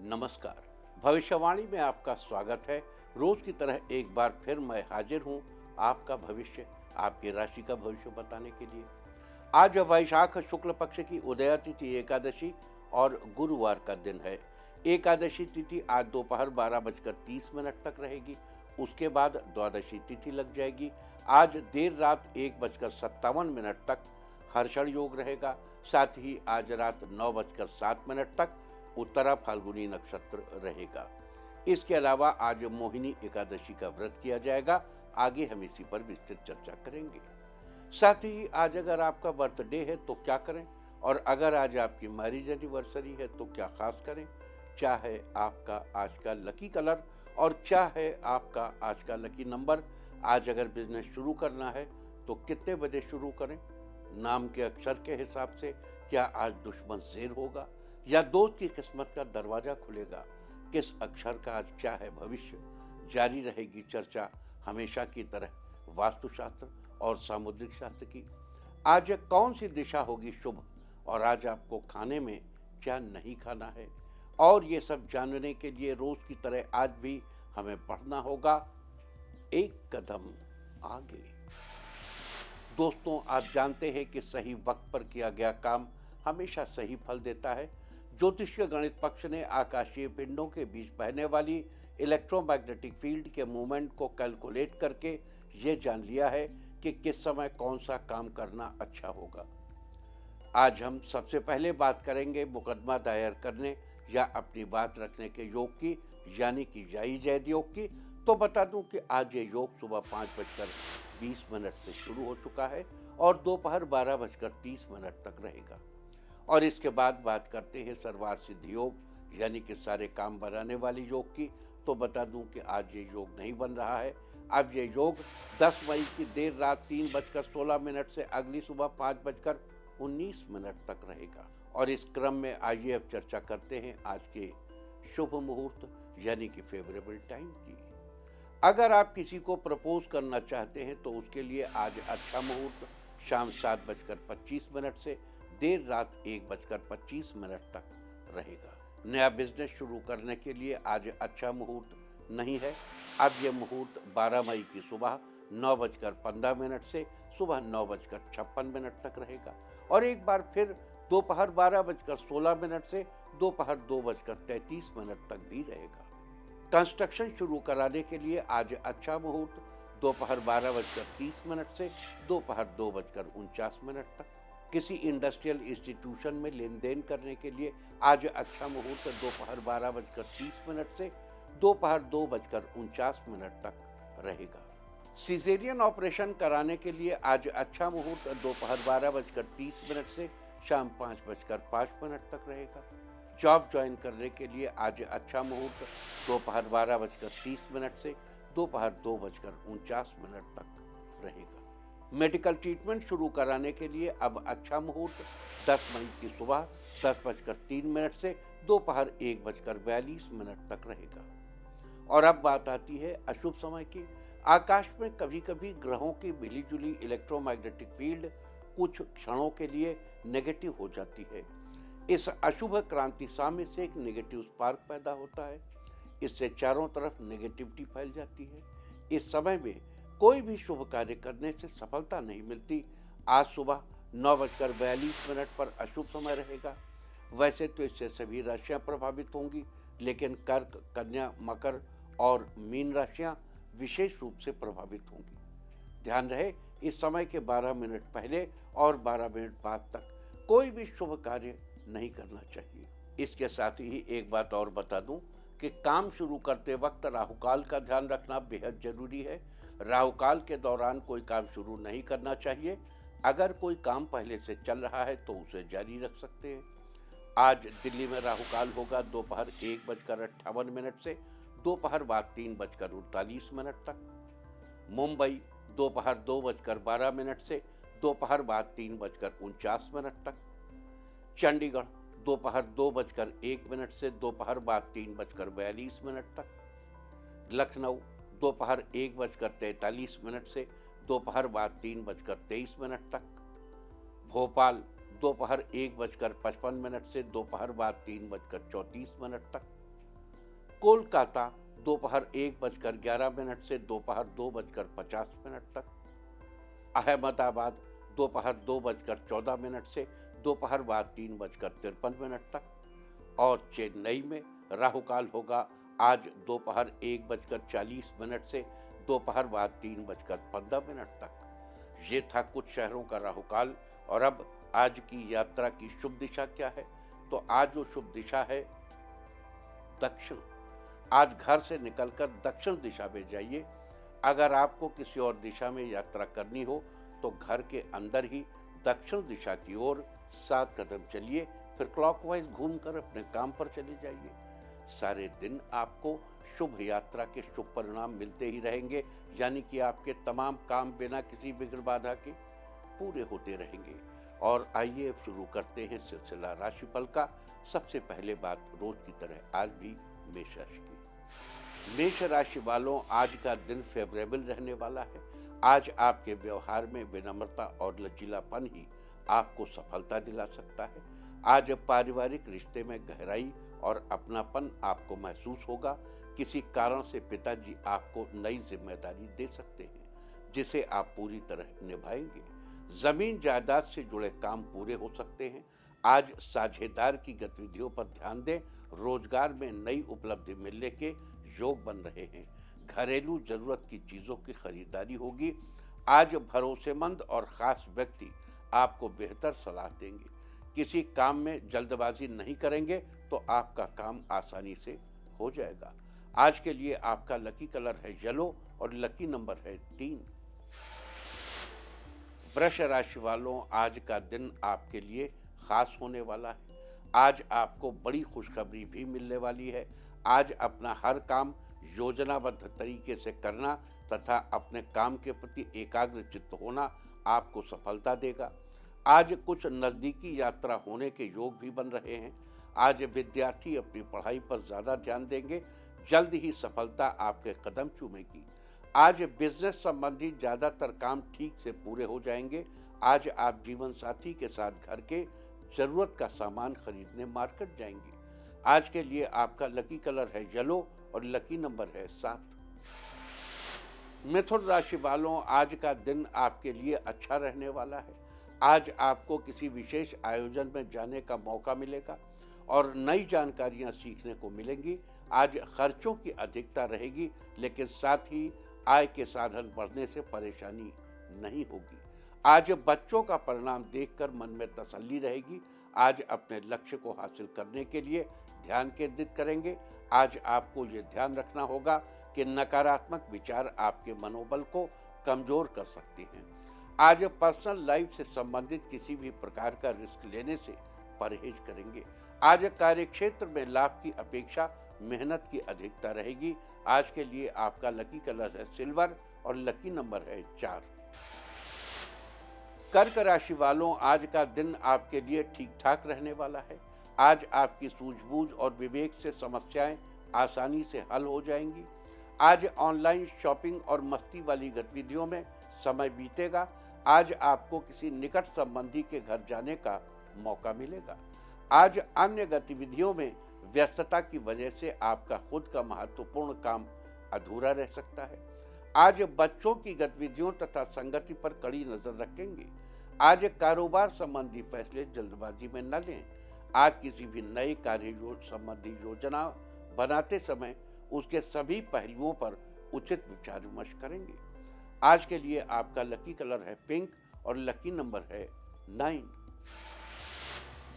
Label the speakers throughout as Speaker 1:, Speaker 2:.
Speaker 1: नमस्कार। भविष्यवाणी में आपका स्वागत है। रोज की तरह एक बार फिर मैं हाजिर हूँ आपका भविष्य, आपकी राशि का भविष्य बताने के लिए। आज वैशाख शुक्ल पक्ष की उदया तिथि एकादशी और गुरुवार का दिन है। एकादशी तिथि आज दोपहर 12:30 तक रहेगी। उसके बाद द्वादशी तिथि लग जाएगी। आज देर रात 1:57 तक हर्षण योग रहेगा। साथ ही आज रात 9:07 तक उत्तरा फाल्गुनी नक्षत्र रहेगा। इसके अलावा आज मोहिनी एकादशी का व्रत किया जाएगा। आगे हम इसी पर विस्तृत चर्चा करेंगे। साथ ही आज अगर आपका बर्थडे है तो क्या करें, और अगर आज आपकी मैरिज एनिवर्सरी है तो क्या खास करें, क्या है आपका आज का लकी कलर और क्या है आपका आज का लकी नंबर। आज अगर बिजनेस शुरू करना है तो कितने बजे शुरू करें, नाम के अक्षर के हिसाब से क्या आज दुश्मन शेर होगा या दोस्त की किस्मत का दरवाजा खुलेगा, किस अक्षर का आज क्या है भविष्य। जारी रहेगी चर्चा हमेशा की तरह वास्तुशास्त्र और सामुद्रिक शास्त्र की। आज कौन सी दिशा होगी शुभ, और आज आपको खाने में क्या नहीं खाना है, और ये सब जानने के लिए रोज की तरह आज भी हमें बढ़ना होगा एक कदम आगे। दोस्तों, आप जानते हैं कि सही वक्त पर किया गया काम हमेशा सही फल देता है। ज्योतिषीय गणित पक्ष ने आकाशीय पिंडों के बीच बहने वाली इलेक्ट्रोमैग्नेटिक फील्ड के मूवमेंट को कैलकुलेट करके ये जान लिया है कि किस समय कौन सा काम करना अच्छा होगा। आज हम सबसे पहले बात करेंगे मुकदमा दायर करने या अपनी बात रखने के योग की, यानी कि जाई जैद योग की। तो बता दूं कि आज ये योग सुबह 5:20 से शुरू हो चुका है और दोपहर 12:30 तक रहेगा। और इसके बाद बात करते हैं सर्वार्थ सिद्धि योग, यानी कि सारे काम बनाने वाली योग की। तो बता दूं कि आज ये योग नहीं बन रहा है। अब ये योग 10 मई की देर रात 3:16 से अगली सुबह 5:19 तक रहेगा। और इस क्रम में आइए अब चर्चा करते हैं आज के शुभ मुहूर्त, यानी कि फेवरेबल टाइम की। अगर आप किसी को प्रपोज करना चाहते हैं तो उसके लिए आज अच्छा मुहूर्त शाम 7:25 से देर रात 1:25 तक रहेगा। नया बिजनेस शुरू करने के लिए आज अच्छा मुहूर्त नहीं है। अब यह मुहूर्त 12 मई की सुबह 9:15 से सुबह 9:56 तक रहेगा। और एक बार फिर दोपहर 12:16 से दोपहर 2:33 तक भी रहेगा। कंस्ट्रक्शन शुरू कराने के लिए आज अच्छा मुहूर्त दोपहर 12:30 से दोपहर 2:49 तक। किसी इंडस्ट्रियल इंस्टीट्यूशन में लेन देन करने के लिए आज अच्छा मुहूर्त दोपहर 12:30 से दोपहर 2:49 तक रहेगा। सिजेरियन ऑपरेशन कराने के लिए आज अच्छा मुहूर्त दोपहर 12:30 से शाम 5:05 तक रहेगा। जॉब ज्वाइन करने के लिए आज अच्छा मुहूर्त दोपहर 12:30 से दोपहर 2:49 तक रहेगा। मेडिकल ट्रीटमेंट शुरू कराने के लिए अब अच्छा मुहूर्त 10 मई की सुबह 10:03 से दोपहर 1:42 तक रहेगा। और अब बात आती है अशुभ समय की। आकाश में कभी कभी ग्रहों की मिलीजुली इलेक्ट्रोमैग्नेटिक फील्ड कुछ क्षणों के लिए नेगेटिव हो जाती है। इस अशुभ क्रांति साम्य से एक नेगेटिव स्पार्क पैदा होता है। इससे चारों तरफ नेगेटिविटी फैल जाती है। इस समय में कोई भी शुभ कार्य करने से सफलता नहीं मिलती। आज सुबह 9:42 पर अशुभ समय रहेगा। वैसे तो इससे सभी राशियां प्रभावित होंगी, लेकिन कर्क, कन्या, मकर और मीन राशियां विशेष रूप से प्रभावित होंगी। ध्यान रहे, इस समय के 12 मिनट पहले और 12 मिनट बाद तक कोई भी शुभ कार्य नहीं करना चाहिए। इसके साथ ही एक बात और बता दूं कि काम शुरू करते वक्त राहुकाल का ध्यान रखना बेहद जरूरी है। राहुकाल के दौरान कोई काम शुरू नहीं करना चाहिए। अगर कोई काम पहले से चल रहा है तो उसे जारी रख सकते हैं। आज दिल्ली में राहुकाल होगा दोपहर 1:58 से दोपहर बाद 3:39 तक। मुंबई दोपहर 2:12 से दोपहर बाद 3:49 तक। चंडीगढ़ दोपहर 2:01 से दोपहर बाद 3:42 तक। लखनऊ दोपहर 1:43 से दोपहर बाद 3:23 तक। भोपाल दोपहर 1:55 से दोपहर बाद 3:34 तक। कोलकाता दोपहर 1:11 से दोपहर 2:50 तक, अहमदाबाद दोपहर 2:14 से दोपहर बाद 3:53 तक, और चेन्नई में राहु काल होगा आज दोपहर 1:40 से दोपहर बाद 3:15 तक। ये था कुछ शहरों का राहु काल। और अब आज की यात्रा की शुभ दिशा क्या है? तो आज जो शुभ दिशा है दक्षिण। आज घर से निकलकर दक्षिण दिशा में जाइए। अगर आपको किसी और दिशा में यात्रा करनी हो तो घर के अंदर ही दक्षिण दिशा की ओर 7 कदम चलिए, फिर क्लॉकवाइज घूमकर अपने काम पर चले जाइए। सारे दिन आपको शुभ यात्रा के शुभ परिणाम मिलते ही रहेंगे, यानी कि आपके तमाम काम बिना किसी विघ्न बाधा के पूरे होते रहेंगे। और आइए अब शुरू करते हैं सिलसिला राशिफल का। सबसे पहले बात रोज की तरह आज भी मेष राशि की। मेष राशि वालों, आज का दिन फेवरेबल रहने वाला है। आज आपके व्यवहार में विनम्रता और लचीलापन ही आपको सफलता दिला सकता है। आज पारिवारिक रिश्ते में गहराई और अपनापन आपको महसूस होगा। किसी कारण से पिताजी आपको नई जिम्मेदारी दे सकते हैं, जिसे आप पूरी तरह निभाएंगे। जमीन जायदाद से जुड़े काम पूरे हो सकते हैं। आज साझेदार की गतिविधियों पर ध्यान दें। रोजगार में नई उपलब्धि मिलने के योग बन रहे हैं। घरेलू जरूरत की चीजों की खरीदारी होगी। आज भरोसेमंद और खास व्यक्ति आपको बेहतर सलाह देंगे। किसी काम में जल्दबाजी नहीं करेंगे तो आपका काम आसानी से हो जाएगा। आज के लिए आपका लकी कलर है येलो और लकी नंबर है 3। वृष राशि वालों, आज का दिन आपके लिए खास होने वाला है। आज आपको बड़ी खुशखबरी भी मिलने वाली है। आज अपना हर काम योजनाबद्ध तरीके से करना तथा अपने काम के प्रति एकाग्र चित्त होना आपको सफलता देगा। आज कुछ नज़दीकी यात्रा होने के योग भी बन रहे हैं। आज विद्यार्थी अपनी पढ़ाई पर ज़्यादा ध्यान देंगे। जल्द ही सफलता आपके कदम चूमेगी। आज बिजनेस संबंधी ज़्यादातर काम ठीक से पूरे हो जाएंगे। आज आप जीवन साथी के साथ घर के जरूरत का सामान खरीदने मार्केट जाएंगे। आज के लिए आपका लकी कलर है येलो और लकी नंबर है 7। मिथुन राशि वालों, आज का दिन आपके लिए अच्छा रहने वाला है। आज आपको किसी विशेष आयोजन में जाने का मौका मिलेगा और नई जानकारियां सीखने को मिलेंगी। आज खर्चों की अधिकता रहेगी, लेकिन साथ ही आय के साधन बढ़ने से परेशानी नहीं होगी। आज बच्चों का परिणाम देखकर मन में तसल्ली रहेगी। आज अपने लक्ष्य को हासिल करने के लिए ध्यान केंद्रित करेंगे। आज आपको ये ध्यान रखना होगा कि नकारात्मक विचार आपके मनोबल को कमजोर कर सकते हैं। आज पर्सनल लाइफ से संबंधित किसी भी प्रकार का रिस्क लेने से परहेज करेंगे। आज कार्यक्षेत्र में लाभ की अपेक्षा मेहनत की अधिकता रहेगी। आज के लिए आपका लकी कलर है सिल्वर और लकी नंबर है 4। कर्क राशि वालों, आज का दिन आपके लिए ठीक ठाक रहने वाला है। आज आपकी सूझबूझ और विवेक से समस्याएं आसानी से हल हो जाएंगी। आज ऑनलाइन शॉपिंग और मस्ती वाली गतिविधियों में समय बीतेगा। आज आपको किसी निकट संबंधी के घर जाने का मौका मिलेगा। आज अन्य गतिविधियों में व्यस्तता की वजह से आपका खुद का महत्वपूर्ण काम अधूरा रह सकता है। आज बच्चों की गतिविधियों तथा संगति पर कड़ी नजर रखेंगे। आज कारोबार संबंधी फैसले जल्दबाजी में न लें। आज किसी भी नए कार्य संबंधी योजना बनाते समय उसके सभी पहलुओं पर उचित विचार विमर्श करेंगे। आज के लिए आपका लकी कलर है पिंक और लकी नंबर है 9।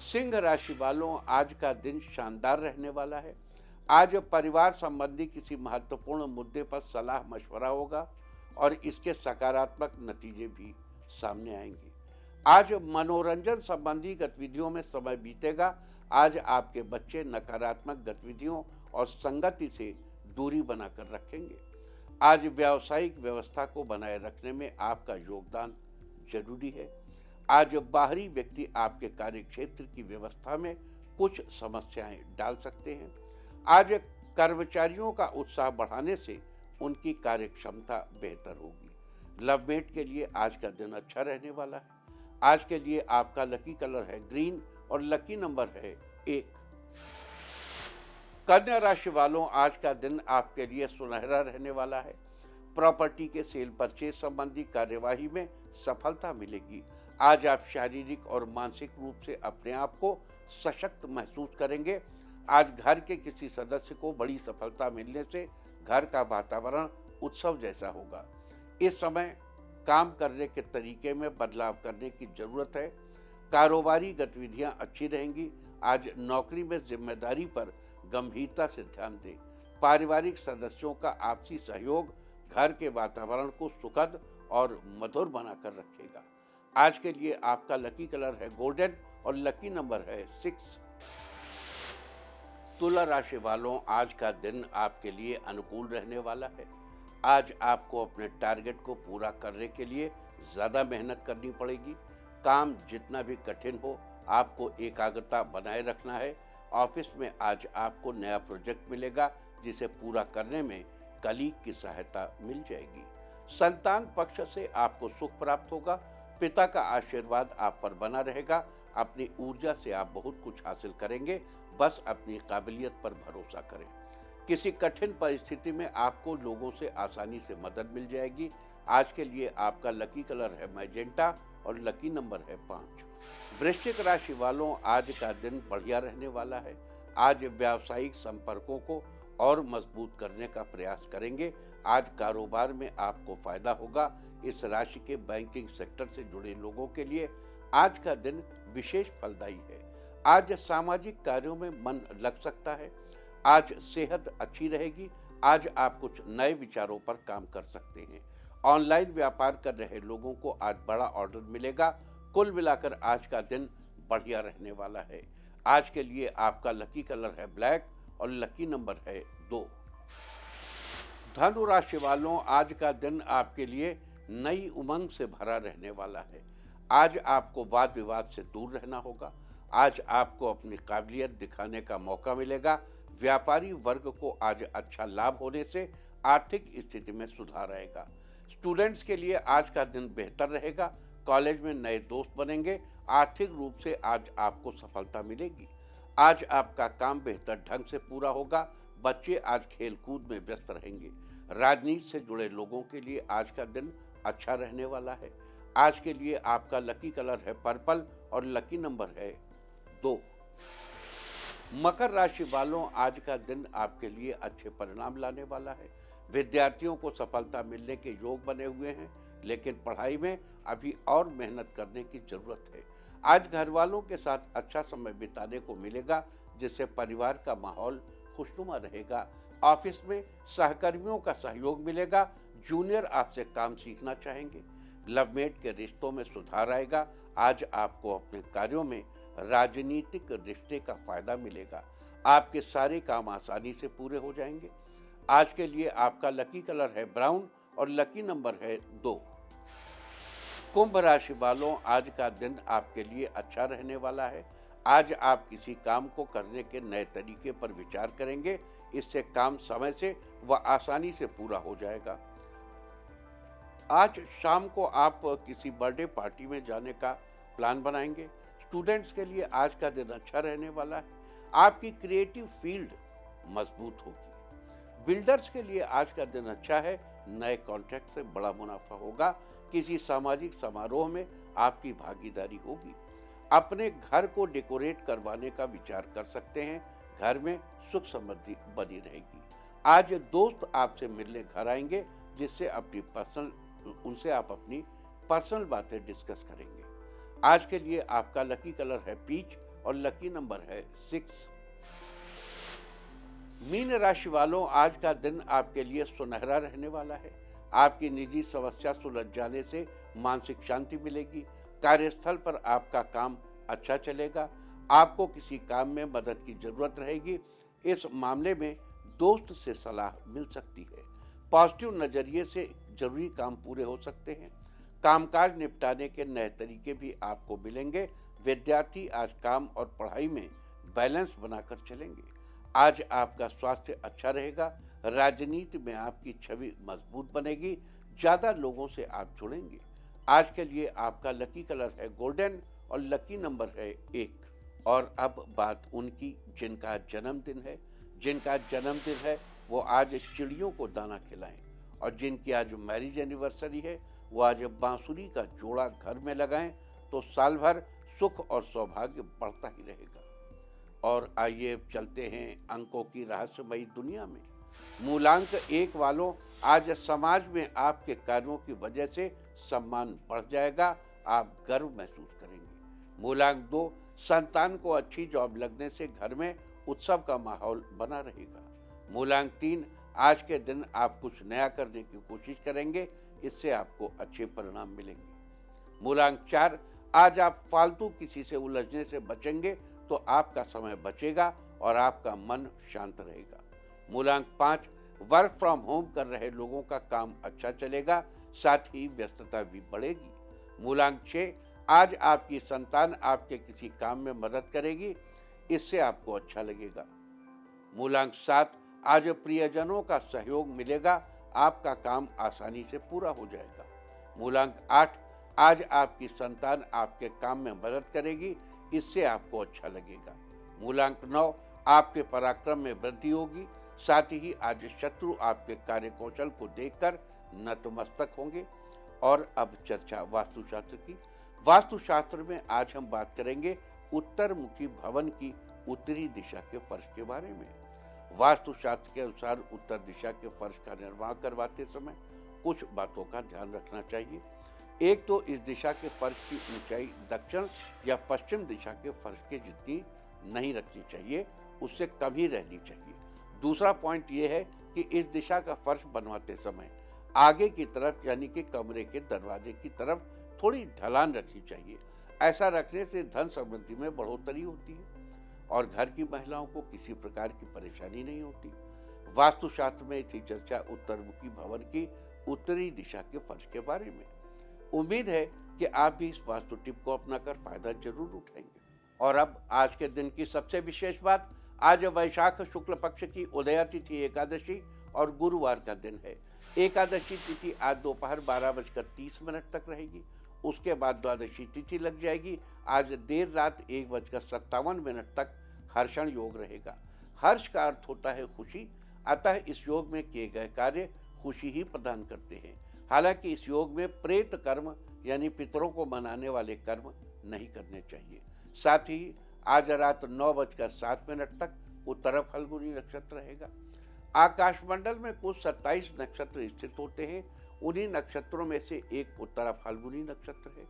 Speaker 1: सिंह राशि वालों, आज का दिन शानदार रहने वाला है। आज परिवार संबंधी किसी महत्वपूर्ण मुद्दे पर सलाह मशवरा होगा और इसके सकारात्मक नतीजे भी सामने आएंगे। आज मनोरंजन संबंधी गतिविधियों में समय बीतेगा। आज आपके बच्चे नकारात्मक गतिविधियों और संगति से दूरी बनाकर रखेंगे। आज व्यावसायिक व्यवस्था को बनाए रखने में आपका योगदान जरूरी है। आज बाहरी व्यक्ति आपके कार्यक्षेत्र की व्यवस्था में कुछ समस्याएं डाल सकते हैं। आज कर्मचारियों का उत्साह बढ़ाने से उनकी कार्यक्षमता बेहतर होगी। लवमेट के लिए आज का दिन अच्छा रहने वाला है। आज के लिए आपका लकी कलर है ग्रीन और लकी नंबर है 1। कन्या राशि वालों, आज का दिन आपके लिए सुनहरा रहने वाला है। प्रॉपर्टी के सेल परचेज संबंधी कार्यवाही में सफलता मिलेगी। आज आप शारीरिक और मानसिक रूप से अपने आप को सशक्त महसूस करेंगे। आज घर के किसी सदस्य को बड़ी सफलता मिलने से घर का वातावरण उत्सव जैसा होगा। इस समय काम करने के तरीके में बदलाव करने की जरूरत है। कारोबारी गतिविधियां अच्छी रहेंगी। आज नौकरी में जिम्मेदारी पर गंभीरता से ध्यान दें। पारिवारिक सदस्यों का आपसी सहयोग घर के वातावरण को सुखद और मधुर बनाकर रखेगा। आज के लिए आपका लकी कलर है गोल्डन और लकी नंबर है 6। तुला राशि वालों, आज का दिन आपके लिए अनुकूल रहने वाला है। आज आपको अपने टारगेट को पूरा करने के लिए ज़्यादा मेहनत करनी पड़ेगी। काम जितना भी कठिन हो, आपको एकाग्रता बनाए रखना है। ऑफिस में आज आपको नया प्रोजेक्ट मिलेगा, जिसे पूरा करने में कलीग की सहायता मिल जाएगी। संतान पक्ष से आपको सुख प्राप्त होगा। पिता का आशीर्वाद आप पर बना रहेगा। अपनी ऊर्जा से आप बहुत कुछ हासिल करेंगे। बस अपनी काबिलियत पर भरोसा करें। किसी कठिन परिस्थिति में आपको लोगों से आसानी से मदद मिल जाएगी। आज के लिए आपका लकी कलर है मैजेंटा और लकी नंबर है 5। वृश्चिक राशि वालों, आज का दिन बढ़िया रहने वाला है। आज व्यावसायिक संपर्कों को और मजबूत करने का प्रयास करेंगे। आज कारोबार में आपको फायदा होगा। इस राशि के बैंकिंग सेक्टर से जुड़े लोगों के लिए आज का दिन विशेष फलदायी है। आज सामाजिक कार्यों में मन लग सकता है। आज सेहत अच्छी रहेगी। आज आप कुछ नए विचारों पर काम कर सकते हैं। ऑनलाइन व्यापार कर रहे लोगों को आज बड़ा ऑर्डर मिलेगा। कुल मिलाकर आज का दिन बढ़िया रहने वाला है। आज के लिए आपका लकी कलर है ब्लैक और लकी नंबर है 2। धनु राशि वालों, आज का दिन आपके लिए नई उमंग से भरा रहने वाला है। आज आपको वाद विवाद से दूर रहना होगा। आज आपको अपनी काबिलियत दिखाने का मौका मिलेगा। व्यापारी वर्ग को आज अच्छा लाभ होने से आर्थिक स्थिति में सुधार आएगा। स्टूडेंट्स के लिए आज का दिन बेहतर रहेगा। कॉलेज में नए दोस्त बनेंगे। आर्थिक रूप से आज आपको सफलता मिलेगी। आज आपका काम बेहतर ढंग से पूरा होगा। बच्चे आज खेल कूद में व्यस्त रहेंगे। राजनीति से जुड़े लोगों के लिए आज का दिन अच्छा रहने वाला है। आज के लिए आपका लकी कलर है पर्पल और लकी नंबर है 2। मकर राशि वालों, आज का दिन आपके लिए अच्छे परिणाम लाने वाला है। विद्यार्थियों को सफलता मिलने के योग बने हुए हैं, लेकिन पढ़ाई में अभी और मेहनत करने की जरूरत है। आज घर वालों के साथ अच्छा समय बिताने को मिलेगा, जिससे परिवार का माहौल खुशनुमा रहेगा। ऑफिस में सहकर्मियों का सहयोग मिलेगा। जूनियर आपसे काम सीखना चाहेंगे। लवमेट के रिश्तों में सुधार आएगा। आज आपको अपने कार्यों में राजनीतिक रिश्ते का फायदा मिलेगा। आपके सारे काम आसानी से पूरे हो जाएंगे। आज के लिए आपका लकी कलर है ब्राउन और लकी नंबर है 2। कुंभ राशि वालों, आज का दिन आपके लिए अच्छा रहने वाला है। आज आप किसी काम को करने के नए तरीके पर विचार करेंगे। इससे काम समय से व आसानी से पूरा हो जाएगा। आज शाम को आप किसी बर्थडे पार्टी में जाने का प्लान बनाएंगे। स्टूडेंट्स के लिए आज का दिन अच्छा रहने वाला है। आपकी क्रिएटिव फील्ड मजबूत होगी। बिल्डर्स के लिए आज का दिन अच्छा है। नए कॉन्ट्रैक्ट से बड़ा मुनाफा होगा। किसी सामाजिक समारोह में आपकी भागीदारी होगी। अपने घर को डेकोरेट करवाने का विचार कर सकते हैं। घर में सुख समृद्धि बनी रहेगी। आज दोस्त आपसे मिलने घर आएंगे, जिससे उनसे आप अपनी पर्सनल बातें डिस्कस करेंगे। आज के लिए आपका लकी कलर है पीच और लकी नंबर है 6। मीन राशि वालों, आज का दिन आपके लिए सुनहरा रहने वाला है। आपकी निजी समस्या सुलझ जाने से मानसिक शांति मिलेगी। कार्यस्थल पर आपका काम अच्छा चलेगा। आपको किसी काम में मदद की जरूरत रहेगी। इस मामले में दोस्त से सलाह मिल सकती है। पॉजिटिव नजरिए से जरूरी काम पूरे हो सकते हैं। कामकाज निपटाने के नए तरीके भी आपको मिलेंगे। विद्यार्थी आज काम और पढ़ाई में बैलेंस बनाकर चलेंगे। आज आपका स्वास्थ्य अच्छा रहेगा। राजनीति में आपकी छवि मजबूत बनेगी। ज़्यादा लोगों से आप जुड़ेंगे। आज के लिए आपका लकी कलर है गोल्डन और लकी नंबर है 1। और अब बात उनकी जिनका जन्मदिन है। जिनका जन्मदिन है वो आज चिड़ियों को दाना खिलाएं, और जिनकी आज मैरिज एनिवर्सरी है वो आज बांसुरी का जोड़ा घर में लगाएं, तो साल भर सुख और सौभाग्य बढ़ता ही रहेगा। और आइए चलते हैं अंकों की रहस्यमयी दुनिया में। मूलांक 1 वालों, आज समाज में आपके कार्यों की वजह से सम्मान बढ़ जाएगा, आप गर्व महसूस करेंगे। मूलांक 2, संतान को अच्छी जॉब लगने से घर में उत्सव का माहौल बना रहेगा। मूलांक 3, आज के दिन आप कुछ नया करने की कोशिश करेंगे, इससे आपको अच्छे परिणाम मिलेंगे। मूलांक 4, आज आप फालतू किसी से उलझने से बचेंगे तो आपका समय बचेगा और आपका मन शांत रहेगा। मूलांक 5, वर्क फ्रॉम होम कर रहे लोगों का काम अच्छा चलेगा, साथ ही व्यस्तता भी बढ़ेगी। मूलांक 6, आज आपकी संतान आपके किसी काम में मदद करेगी, इससे आपको अच्छा लगेगा। मूलांक 7, आज प्रियजनों का सहयोग मिलेगा, आपका काम आसानी से पूरा हो जाएगा। मूलांक 8, आज आपकी संतान आपके काम में मदद करेगी, इससे आपको अच्छा लगेगा। मूलांक 9, आपके पराक्रम में वृद्धि होगी, साथ ही आज शत्रु आपके कार्यकौशल को देखकर नतमस्तक होंगे। और अब चर्चा वास्तुशास्त्र की। वास्तुशास्त्र में आज हम बात करेंगे उत्तर मुखी भवन की उत्तरी दिशा के फर्श के बारे में। वास्तुशास्त्र के अनुसार उत्तर दिशा के फर्श का निर्माण करवाते समय कुछ बातों का ध्यान रखना चाहिए। एक तो इस दिशा के फर्श की ऊंचाई दक्षिण या पश्चिम दिशा के फर्श के जितनी नहीं रखनी चाहिए, उससे कम ही रहनी चाहिए। दूसरा पॉइंट ये है कि इस दिशा का फर्श बनवाते समय आगे की तरफ यानी कि कमरे के दरवाजे की तरफ थोड़ी ढलान रखनी चाहिए। ऐसा रखने से धन समृद्धि में बढ़ोतरी होती है और घर की महिलाओं को किसी प्रकार की परेशानी नहीं होती। वास्तुशास्त्र में थी चर्चा उत्तरमुखी भवन की उत्तरी दिशा के फर्श के बारे में। उम्मीद है कि आप भी इस वास्तु टिप को अपनाकर फायदा जरूर उठाएंगे। और अब आज के दिन की सबसे विशेष बात, आज वैशाख शुक्ल पक्ष की उदया तिथि एकादशी और गुरुवार का दिन है। एकादशी तिथि आज दोपहर 12:30 तक रहेगी। उसके बाद द्वादशी तिथि लग जाएगी। आज देर रात 1:57 तक हर्षण योग रहेगा। हर्ष का अर्थ होता है खुशी, अतः इस योग में किए गए कार्य खुशी ही प्रदान करते हैं। हालांकि इस योग में प्रेत कर्म यानी पितरों को मनाने वाले कर्म नहीं करने चाहिए। साथ ही आज रात 9:07 तक उत्तर फल्गुनी नक्षत्र रहेगा। आकाशमंडल में कुल 27 नक्षत्र स्थित होते हैं। उन्हीं नक्षत्रों में से एक उत्तर फाल्गुनी नक्षत्र है।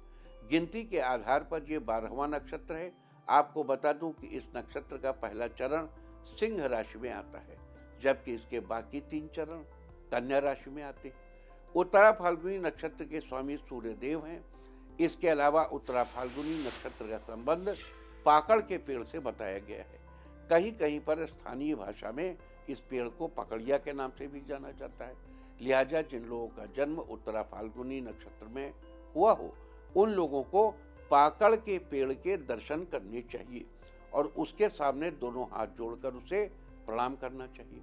Speaker 1: गिनती के आधार पर यह 12वां नक्षत्र है। आपको बता दूं कि इस नक्षत्र का पहला चरण सिंह राशि में आता है, जबकि इसके बाकी 3 चरण कन्या राशि में आते हैं। उत्तरा फाल्गुनी नक्षत्र के स्वामी सूर्यदेव हैं। इसके अलावा उत्तरा फाल्गुनी नक्षत्र का संबंध पाकड़ के पेड़ से बताया गया है। कहीं कहीं पर स्थानीय भाषा में इस पेड़ को पकड़िया के नाम से भी जाना जाता है। लिहाजा जिन लोगों का जन्म उत्तरा फाल्गुनी नक्षत्र में हुआ हो, उन लोगों को पाकड़ के पेड़ के दर्शन करने चाहिए और उसके सामने दोनों हाथ जोड़कर उसे प्रणाम करना चाहिए।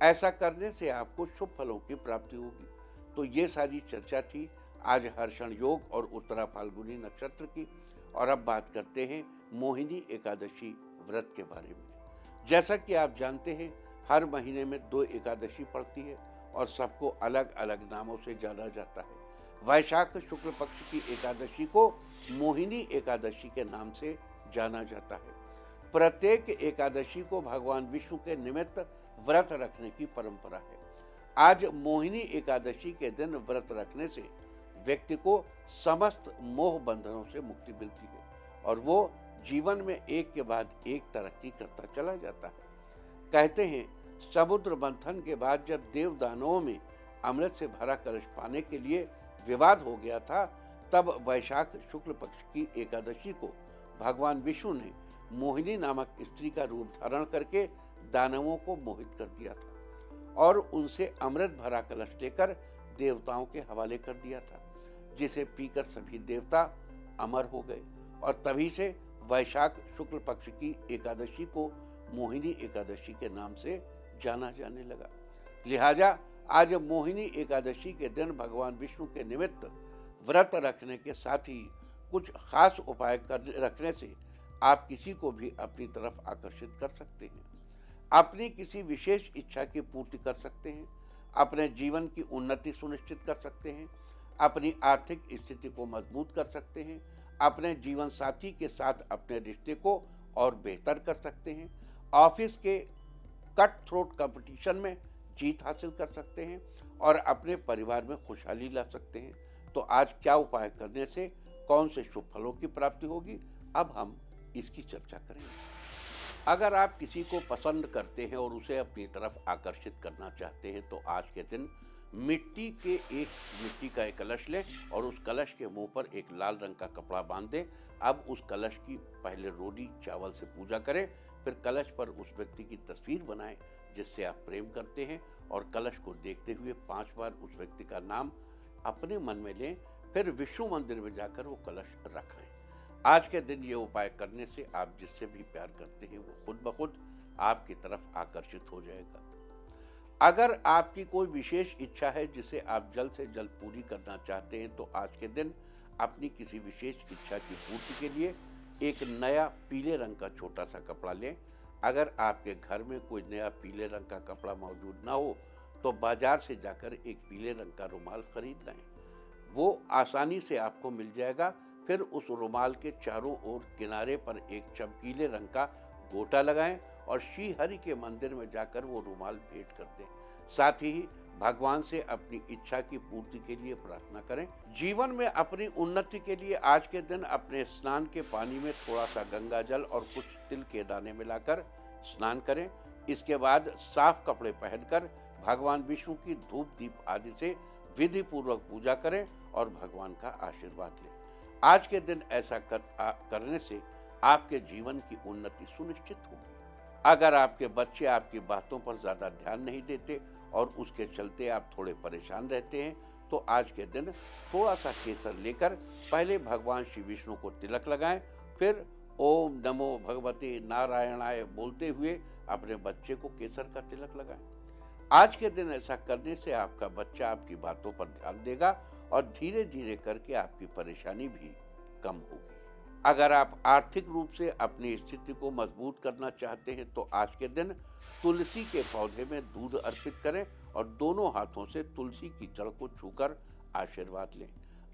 Speaker 1: ऐसा करने से आपको शुभ फलों की प्राप्ति होगी। तो ये सारी चर्चा थी आज हर्षण योग और उत्तरा फाल्गुनी नक्षत्र की। और अब बात करते हैं मोहिनी एकादशी व्रत के बारे में। जैसा कि आप जानते हैं, हर महीने में 2 एकादशी पड़ती है और सबको अलग अलग नामों से जाना जाता है। वैशाख शुक्ल पक्ष की एकादशी को मोहिनी एकादशी के नाम से जाना जाता है। प्रत्येक एकादशी को भगवान विष्णु के निमित्त व्रत रखने की परंपरा है। आज मोहिनी एकादशी के दिन व्रत रखने से व्यक्ति को समस्त मोह बंधनों से मुक्ति मिलती है और वो जीवन में एक के बाद एक तरक्की करता चला जाता है। कहते हैं समुद्र मंथन के बाद जब देव दानवों में अमृत से भरा कलश पाने के लिए विवाद हो गया था, तब वैशाख शुक्ल पक्ष की एकादशी को भगवान विष्णु ने मोहिनी नामक स्त्री का रूप धारण करके दानवों को मोहित कर दिया था और उनसे अमृत भरा कलश लेकर देवताओं के हवाले कर दिया था, जिसे पीकर सभी देवता अमर हो गए। और तभी से वैशाख शुक्ल पक्ष की एकादशी को मोहिनी एकादशी के नाम से जाना जाने लगा। लिहाजा आज मोहिनी एकादशी के दिन भगवान विष्णु के निमित्त व्रत रखने के साथ ही कुछ खास उपाय रखने से आप किसी को भी अपनी तरफ आकर्षित कर सकते हैं। अपनी किसी विशेष इच्छा की पूर्ति कर सकते हैं, अपने जीवन की उन्नति सुनिश्चित कर सकते हैं, अपनी आर्थिक स्थिति को मजबूत कर सकते हैं, अपने जीवन साथी के साथ अपने रिश्ते को और बेहतर कर सकते हैं, ऑफिस के कट थ्रोट कंपटीशन में जीत हासिल कर सकते हैं और अपने परिवार में खुशहाली ला सकते हैं। तो आज क्या उपाय करने से कौन से शुभ फलों की प्राप्ति होगी, अब हम इसकी चर्चा करेंगे। अगर आप किसी को पसंद करते हैं और उसे अपनी तरफ आकर्षित करना चाहते हैं तो आज के दिन मिट्टी का एक कलश लें और उस कलश के मुंह पर एक लाल रंग का कपड़ा बांध दें। अब उस कलश की पहले रोटी चावल से पूजा करें, फिर कलश पर उस व्यक्ति की तस्वीर बनाएं जिससे आप प्रेम करते हैं और कलश को देखते हुए 5 बार उस व्यक्ति का नाम अपने मन में लें, फिर विष्णु मंदिर में जाकर वो कलश रख लें। आज के दिन ये उपाय करने से आप जिससे भी प्यार करते हैं वो खुद ब खुद आपकी तरफ आकर्षित हो जाएगा। अगर आपकी कोई विशेष इच्छा है जिसे आप जल्द से जल्द पूरी करना चाहते हैं तो आज के दिन अपनी किसी विशेष इच्छा की पूर्ति के लिए एक नया पीले रंग का छोटा सा कपड़ा लें। अगर आपके घर में कोई नया पीले रंग का कपड़ा मौजूद ना हो तो बाजार से जाकर एक पीले रंग का रुमाल खरीद लाएं। वो आसानी से आपको मिल जाएगा। फिर उस रुमाल के चारों ओर किनारे पर एक चमकीले रंग का गोटा लगाएं और श्री हरि के मंदिर में जाकर वो रुमाल भेंट कर दें। साथ ही भगवान से अपनी इच्छा की पूर्ति के लिए प्रार्थना करें। जीवन में अपनी उन्नति के लिए आज के दिन अपने स्नान के पानी में थोड़ा सा गंगा जल और कुछ तिल के दाने मिलाकर स्नान करें। इसके बाद साफ कपड़े पहनकर भगवान विष्णु की धूप दीप आदि से विधि पूर्वक पूजा करें और भगवान का आशीर्वाद लें। आज के दिन ऐसा करने से आपके जीवन की उन्नति सुनिश्चित होगी। अगर आपके बच्चे आपकी बातों पर ज्यादा ध्यान नहीं देते और उसके चलते आप थोड़े परेशान रहते हैं तो आज के दिन थोड़ा सा केसर लेकर पहले भगवान श्री विष्णु को तिलक लगाएं, फिर ओम नमो भगवते नारायणाय बोलते हुए अपने बच्चे को केसर का तिलक लगाएं। आज के दिन ऐसा करने से आपका बच्चा आपकी बातों पर ध्यान देगा और धीरे धीरे करके आपकी परेशानी भी कम होगी। अगर आप आर्थिक रूप से अपनी स्थिति को मजबूत करना चाहते हैं तो आज के दिन तुलसी के पौधे में दूध अर्पित करें और दोनों हाथों से तुलसी की जड़ को छूकर आशीर्वाद लें।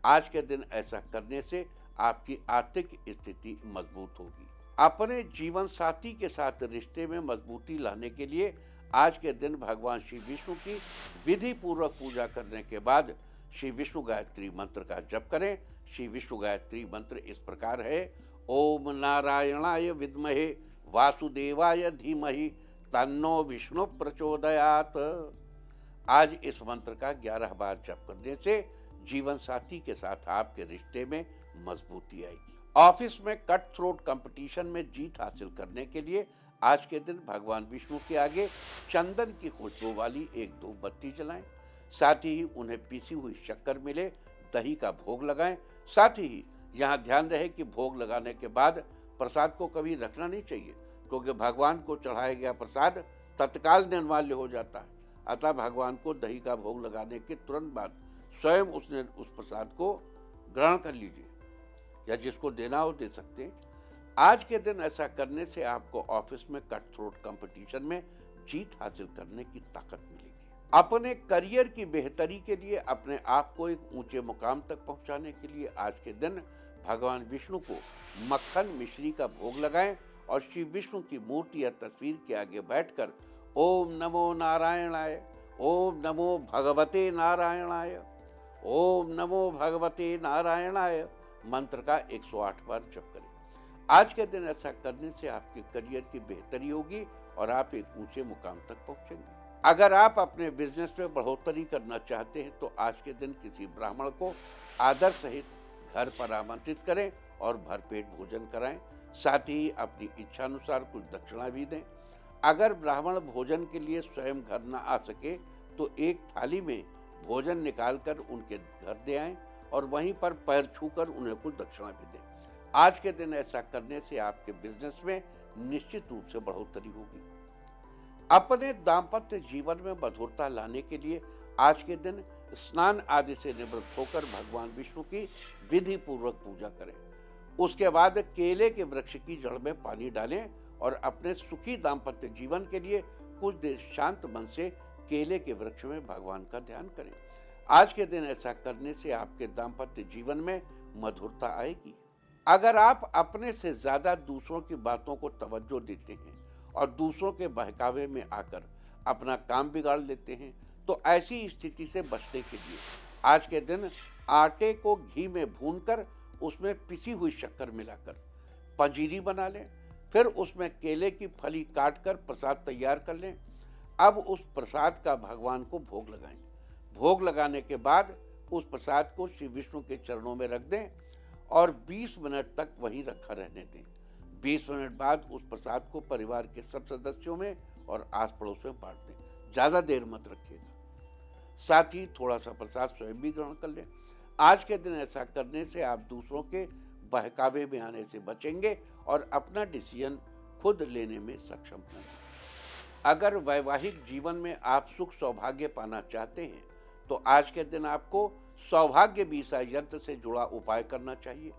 Speaker 1: आज के दिन ऐसा करने से आपकी आर्थिक स्थिति मजबूत होगी। अपने जीवन साथी के साथ रिश्ते में मजबूती लाने के लिए आज के दिन भगवान श्री विष्णु की विधि पूर्वक पूजा करने के बाद श्री विष्णु गायत्री मंत्र का जप करें। श्री विष्णु गायत्री मंत्र इस प्रकार है: ओम नारायणाय विद्महे वासुदेवाय धीमहि तन्नो विष्णु प्रचोदयात्। आज इस मंत्र का 11 बार जप करने से जीवन साथी के साथ आपके रिश्ते में मजबूती आएगी। ऑफिस में कट थ्रोट कंपटीशन में जीत हासिल करने के लिए आज के दिन भगवान विष्णु के आगे चंदन की खुशबू वाली एक धूप बत्ती जलाएं। साथ ही उन्हें पीसी हुई शक्कर मिले दही का भोग लगाएं। साथ ही यहाँ ध्यान रहे कि भोग लगाने के बाद प्रसाद को कभी रखना नहीं चाहिए, क्योंकि भगवान को चढ़ाया गया प्रसाद तत्काल निर्माल्य हो जाता है। अतः भगवान को दही का भोग लगाने के तुरंत बाद स्वयं उस प्रसाद को ग्रहण कर लीजिए या जिसको देना हो दे सकते हैं। आज के दिन ऐसा करने से आपको ऑफिस में कट थ्रोट कंपटीशन में जीत हासिल करने की ताकत मिलेगी। अपने करियर की बेहतरी के लिए, अपने आप को एक ऊंचे मुकाम तक पहुंचाने के लिए आज के दिन भगवान विष्णु को मक्खन मिश्री का भोग लगाएं और श्री विष्णु की मूर्ति या तस्वीर के आगे बैठकर ओम नमो नारायणाय, ओम नमो भगवते नारायणाय, ओम नमो भगवते नारायणाय मंत्र का 108 बार जप करें। आज के दिन ऐसा करने से आपके करियर की बेहतरी होगी और आप एक ऊंचे मुकाम तक पहुंचेंगे। अगर आप अपने बिजनेस में बढ़ोतरी करना चाहते हैं तो आज के दिन किसी ब्राह्मण को आदर सहित घर पर आमंत्रित करें और भरपेट भोजन कराएं। साथ ही अपनी इच्छानुसार कुछ दक्षिणा भी दें। अगर ब्राह्मण भोजन के लिए स्वयं घर न आ सके तो एक थाली में भोजन निकालकर उनके घर दे आएं और वहीं पर पैर छूकर उन्हें कुछ दक्षिणा भी दें। आज के दिन ऐसा करने से आपके बिजनेस में निश्चित रूप से बढ़ोतरी होगी। अपने दाम्पत्य जीवन में मधुरता लाने के लिए आज के दिन स्नान आदि से निवृत्त होकर भगवान विष्णु की विधि पूर्वक पूजा करें। उसके बाद केले के वृक्ष की जड़ में पानी डालें और अपने सुखी दाम्पत्य जीवन के लिए कुछ देर शांत मन से केले के वृक्ष में भगवान का ध्यान करें। आज के दिन ऐसा करने से आपके दाम्पत्य जीवन में मधुरता आएगी। अगर आप अपने से ज्यादा दूसरों की बातों को तवज्जो देते हैं और दूसरों के बहकावे में आकर अपना काम बिगाड़ लेते हैं, तो ऐसी स्थिति से बचने के लिए आज के दिन आटे को घी में भूनकर उसमें पिसी हुई शक्कर मिलाकर पंजीरी बना लें। फिर उसमें केले की फली काटकर प्रसाद तैयार कर लें। अब उस प्रसाद का भगवान को भोग लगाएं। भोग लगाने के बाद उस प्रसाद को श्री विष्णु के चरणों में रख दें और 20 मिनट तक वहीं रखा रहने दें। 20 मिनट बाद उस प्रसाद को परिवार के सब सदस्यों में और आस पड़ोस में बांट दें। ज़्यादा देर मत रखिएगा। साथ ही थोड़ा सा प्रसाद स्वयं भी ग्रहण कर लें। आज के दिन ऐसा करने से आप दूसरों के बहकावे में आने से बचेंगे और अपना डिसीजन खुद लेने में सक्षम होंगे। अगर वैवाहिक जीवन में आप सुख सौभाग्य पाना चाहते हैं तो आज के दिन आपको सौभाग्य बीसा यंत्र से जुड़ा उपाय करना चाहिए।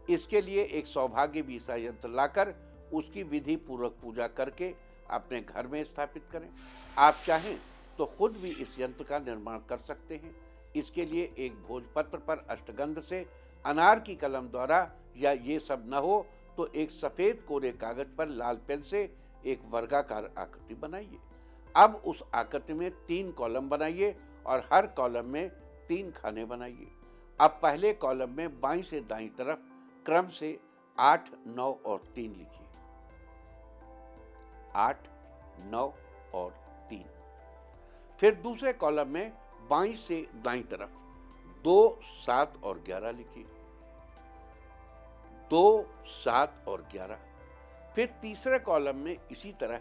Speaker 1: इसके लिए एक सौभाग्य बीसा यंत्र लाकर उसकी विधि पूर्वक पूजा करके अपने घर में स्थापित करें। आप चाहें तो खुद भी इस यंत्र का निर्माण कर सकते हैं। इसके लिए एक भोजपत्र पर अष्टगंध से अनार की कलम द्वारा, या ये सब न हो तो एक सफेद कोरे कागज पर लाल पेन से एक वर्गाकार आकृति बनाइए। अब उस आकृति में 3 कॉलम बनाइए और हर कॉलम में 3 खाने बनाइए। अब पहले कॉलम में बाईं से दाईं तरफ क्रम से 8, 9 और 3 लिखिए। 8, 9 और 3। फिर दूसरे कॉलम में बाईं से दाईं तरफ 2, 7 और 11 लिखिए। 2, 7 और 11। फिर तीसरे कॉलम में इसी तरह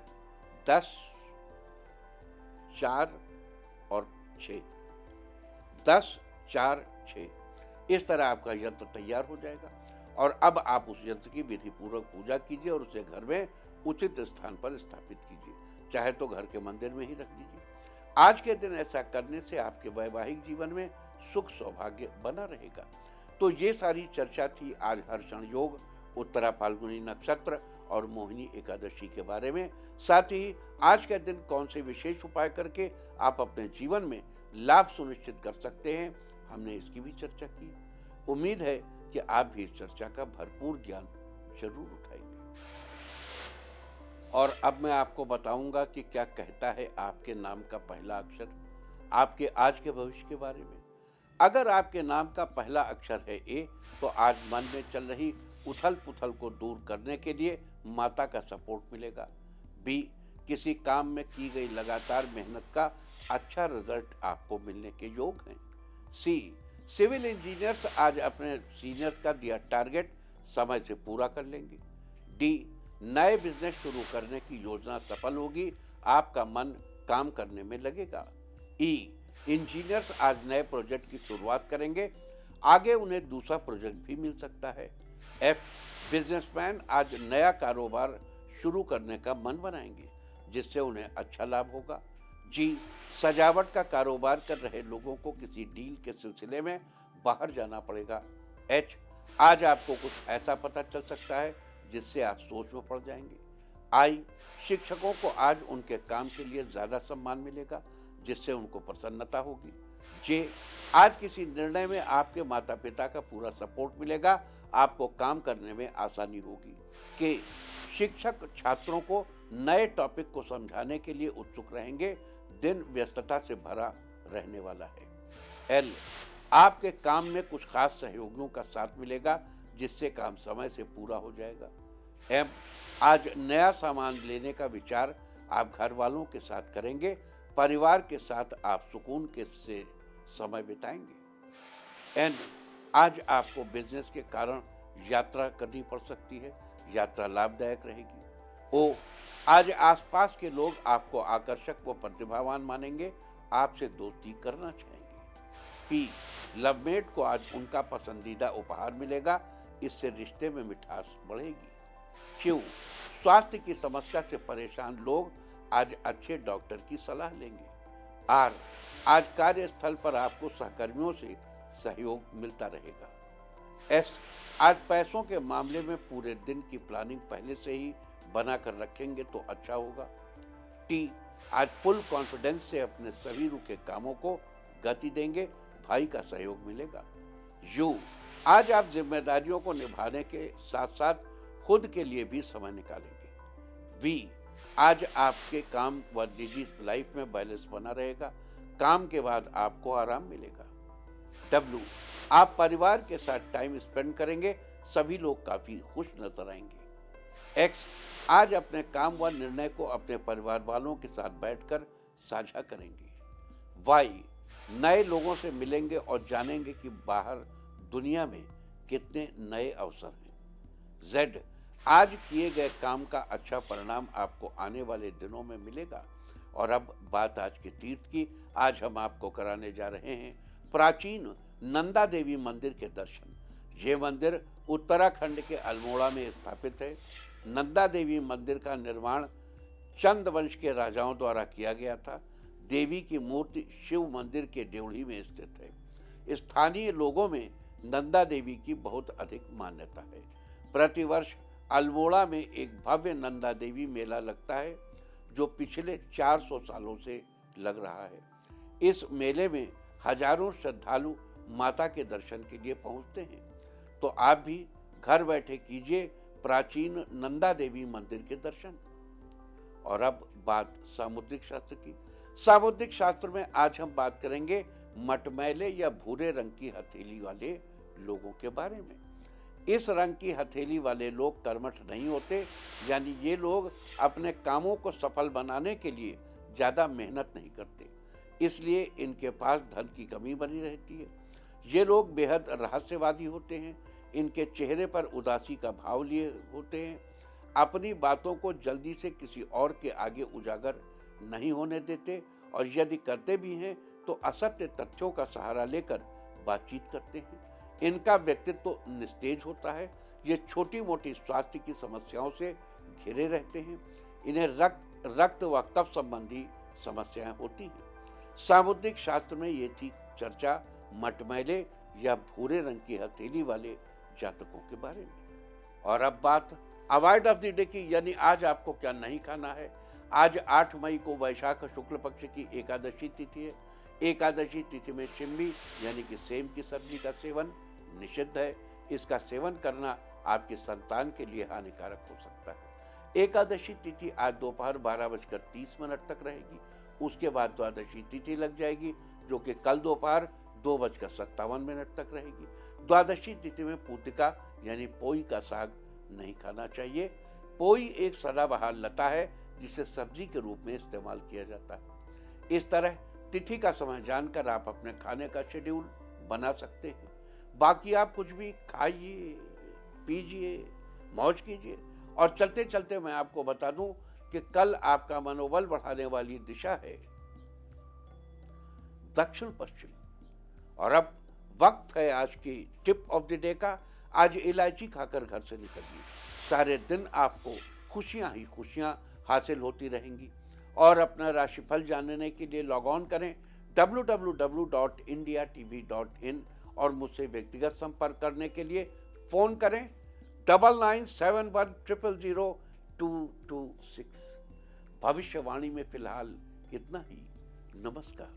Speaker 1: 10, 4 और 6। 10, 4, 6। इस तरह आपका यंत्र तैयार हो जाएगा और अब आप उस यंत्र की विधि पूर्वक पूजा कीजिए और उसे घर में उचित स्थान पर स्थापित कीजिए। चाहे तो घर के मंदिर में ही रख दीजिए। आज के दिन ऐसा करने से आपके वैवाहिक जीवन में सुख सौभाग्य बना रहेगा। तो ये सारी चर्चा थी आज हर्षण योग, उत्तरा फाल्गुनी नक्षत्र और मोहिनी एकादशी के बारे में। साथ ही आज के दिन कौन से विशेष उपाय करके आप अपने जीवन में लाभ सुनिश्चित कर सकते हैं, हमने इसकी भी चर्चा की। उम्मीद है कि आप भी इस चर्चा का भरपूर ज्ञान जरूर उठाएंगे। और अब मैं आपको बताऊंगा कि क्या कहता है आपके नाम का पहला अक्षर आपके आज के भविष्य के बारे में। अगर आपके नाम का पहला अक्षर है ए, तो आज मन में चल रही उथल पुथल को दूर करने के लिए माता का सपोर्ट मिलेगा। बी, किसी काम में की गई लगातार मेहनत का अच्छा रिजल्ट आपको मिलने के योग हैं। सी, सिविल इंजीनियर्स आज अपने सीनियर्स का दिया टारगेट समय से पूरा कर लेंगे। डी, नए बिजनेस शुरू करने की योजना सफल होगी, आपका मन काम करने में लगेगा। ई, इंजीनियर्स आज नए प्रोजेक्ट की शुरुआत करेंगे, आगे उन्हें दूसरा प्रोजेक्ट भी मिल सकता है। एफ, बिजनेसमैन आज नया कारोबार शुरू करने का मन बनाएंगे, जिससे उन्हें अच्छा लाभ होगा। जी, सजावट का कारोबार कर रहे लोगों को किसी डील के सिलसिले में बाहर जाना पड़ेगा। एच, आज आपको कुछ ऐसा पता चल सकता है जिससे आप सोच में पड़ जाएंगे। आई, शिक्षकों को आज उनके काम के लिए ज्यादा सम्मान मिलेगा, जिससे उनको प्रसन्नता होगी। जे, आज किसी निर्णय में आपके माता पिता का पूरा सपोर्ट मिलेगा, आपको काम करने में आसानी होगी। के, शिक्षक छात्रों को नए टॉपिक को समझाने के लिए उत्सुक रहेंगे, दिन व्यस्तता से भरा रहने वाला है। एल, आपके काम में कुछ खास सहयोगियों का साथ मिलेगा, जिससे काम समय से पूरा हो जाएगा। एम, आज नया सामान लेने का विचार आप घर वालों के साथ करेंगे, परिवार के साथ आप सुकून के से समय बिताएंगे। एन, आज आपको बिजनेस के कारण यात्रा करनी पड़ सकती है, यात्रा लाभदायक रहेगी। ओ, आज आसपास के लोग आपको आकर्षक व प्रतिभावान मानेंगे, आपसे दोस्ती करना चाहेंगे। पी, लवमेट को आज उनका पसंदीदा उपहार मिलेगा, इससे रिश्ते में मिठास बढ़ेगी। क्यू, स्वास्थ्य की समस्या से परेशान लोग आज अच्छे डॉक्टर की सलाह लेंगे। आर, आज कार्यस्थल पर आपको सहकर्मियों से सहयोग मिलता रहेगा। एस, आज पैसों के मामले में पूरे दिन की प्लानिंग पहले से ही बना कर रखेंगे तो अच्छा होगा। टी, आज फुल कॉन्फिडेंस से अपने सभी रुके कामों को गति देंगे, भाई का सहयोग मिलेगा। यू, आज आप जिम्मेदारियों को निभाने के साथ साथ खुद के लिए भी समय निकालेंगे। वी, आज आपके काम व निजी लाइफ में बैलेंस बना रहेगा, काम के बाद आपको आराम मिलेगा। डब्ल्यू, आप परिवार के साथ टाइम स्पेंड करेंगे, सभी लोग काफी खुश नजर आएंगे। एक्स, आज अपने काम व निर्णय को अपने परिवार वालों के साथ बैठकर साझा करेंगे। वाई, नए लोगों से मिलेंगे और जानेंगे कि बाहर दुनिया में कितने नए अवसर हैं। जेड, आज किए गए काम का अच्छा परिणाम आपको आने वाले दिनों में मिलेगा। और अब बात आज के तीर्थ की। आज हम आपको कराने जा रहे हैं प्राचीन नंदा देवी मंदिर के दर्शन। ये मंदिर उत्तराखंड के अल्मोड़ा में स्थापित है। नंदा देवी मंदिर का निर्माण चंद वंश के राजाओं द्वारा किया गया था। देवी की मूर्ति शिव मंदिर के ड्योढ़ी में स्थित है। स्थानीय लोगों में नंदा देवी की बहुत अधिक मान्यता है। प्रतिवर्ष अल्मोड़ा में एक भव्य नंदा देवी मेला लगता है जो पिछले 400 सालों से लग रहा है। इस मेले में हजारों श्रद्धालु माता के दर्शन के लिए पहुंचते हैं। तो आप भी घर बैठे कीजिए प्राचीन नंदा देवी मंदिर के दर्शन। और अब बात सामुद्रिक शास्त्र की। सामुद्रिक शास्त्र में आज हम बात करेंगे मटमैले या भूरे रंग की हथेली वाले लोगों के बारे में। इस रंग की हथेली वाले लोग कर्मठ नहीं होते, यानी ये लोग अपने कामों को सफल बनाने के लिए ज़्यादा मेहनत नहीं करते, इसलिए इनके पास धन की कमी बनी रहती है। ये लोग बेहद रहस्यवादी होते हैं। इनके चेहरे पर उदासी का भाव लिए होते हैं। अपनी बातों को जल्दी से किसी और के आगे उजागर नहीं होने देते और यदि करते भी हैं तो असत्य तथ्यों का सहारा लेकर बातचीत करते हैं। इनका व्यक्तित्व निस्तेज होता है। ये छोटी मोटी स्वास्थ्य की समस्याओं से घिरे रहते हैं। इन्हें रक्त व कफ संबंधी समस्याएं होती हैं। सामुद्रिक शास्त्र में ये थी चर्चा मटमैले या भूरे रंग की हथेली वाले जातकों के बारे में। और अब बात अवॉइड ऑफ द डे की, यानी आज आपको क्या नहीं खाना है। आज 8 मई को वैशाख शुक्ल पक्ष की एकादशी तिथि है। एकादशी तिथि में चिम्बी यानी कि सेम की सब्जी का सेवन निषिद्ध है। इसका सेवन करना आपकी संतान के लिए हानिकारक हो सकता है। एकादशी तिथि आज दोपहर 12:30 तक रहेगी। उसके बाद द्वादशी तिथि लग जाएगी जो कि कल दोपहर 2:57 तक रहेगी। द्वादशी तिथि में पूतिका यानी पोई का साग नहीं खाना चाहिए। पोई एक सदाबहार लता है जिसे सब्जी के रूप में इस्तेमाल किया जाता है। इस तरह तिथि का समय जानकर आप अपने खाने का शेड्यूल बना सकते हैं। बाकी आप कुछ भी खाइए, पीजिए, मौज कीजिए। और चलते चलते मैं आपको बता दूं कि कल आपका मनोबल बढ़ाने वाली दिशा है दक्षिण पश्चिम। और अब वक्त है आज की टिप ऑफ द डे का। आज इलायची खाकर घर से निकलिए। सारे दिन आपको खुशियां ही खुशियां हासिल होती रहेंगी। और अपना राशिफल जानने के लिए लॉग ऑन करें www.indiatv.in और मुझसे व्यक्तिगत संपर्क करने के लिए फोन करें 9971000226। भविष्यवाणी में फिलहाल इतना ही। नमस्कार।